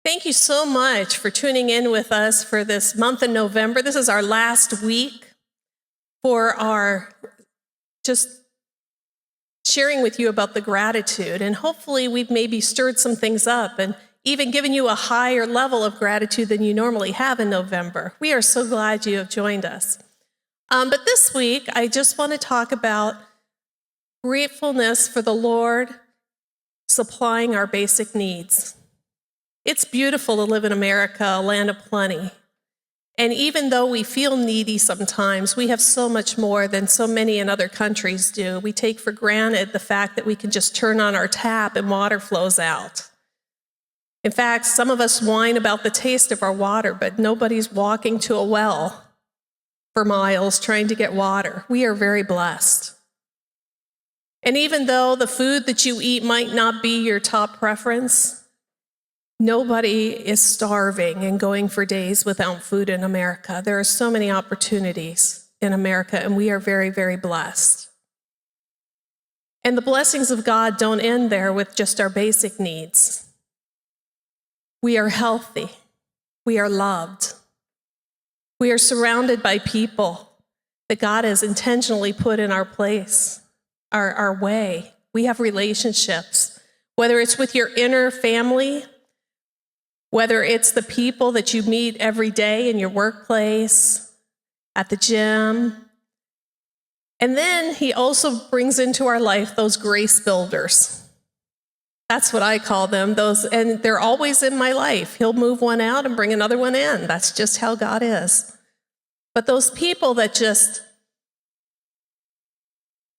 Thank you so much for tuning in with us for this month of November. This is our last week for our just sharing with you about the gratitude. And hopefully we've maybe stirred some things up and even given you a higher level of gratitude than you normally have in November. We are so glad you have joined us. But this week, I just want to talk about gratefulness for the Lord supplying our basic needs. It's beautiful to live in America, a land of plenty. And even though we feel needy sometimes, we have so much more than so many in other countries do. We take for granted the fact that we can just turn on our tap and water flows out. In fact, some of us whine about the taste of our water, but nobody's walking to a well for miles trying to get water. We are very blessed. And even though the food that you eat might not be your top preference, nobody is starving and going for days without food in America. There are so many opportunities in America, and we are very, very blessed. And the blessings of God don't end there with just our basic needs. We are healthy. We are loved. We are surrounded by people that God has intentionally put in our place, our way. We have relationships, whether it's with your inner family, whether it's the people that you meet every day in your workplace, at the gym. And then he also brings into our life those grace builders. That's what I call them, and they're always in my life. He'll move one out and bring another one in. That's just how God is. But those people that just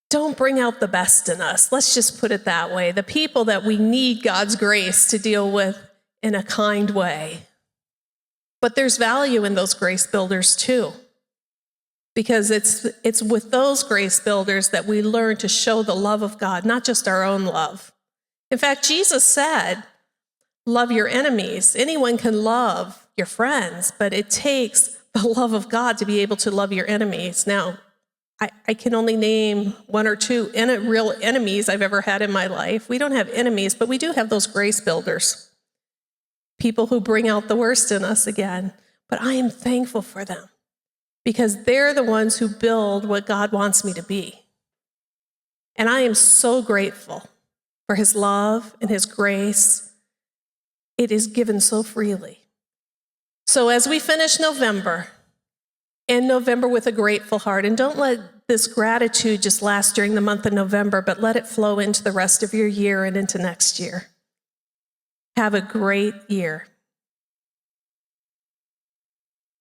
don't bring out the best in us, let's just put it that way. The people that we need God's grace to deal with in a kind way. But there's value in those grace builders too, because it's with those grace builders that we learn to show the love of God, not just our own love. In fact, Jesus said, love your enemies. Anyone can love your friends, but it takes the love of God to be able to love your enemies. Now, I can only name one or two real enemies I've ever had in my life. We don't have enemies, but we do have those grace builders. People who bring out the worst in us again. But I am thankful for them because they're the ones who build what God wants me to be. And I am so grateful for his love and his grace. It is given so freely. So as we finish November, end November with a grateful heart, and don't let this gratitude just last during the month of November, but let it flow into the rest of your year and into next year. Have a great year.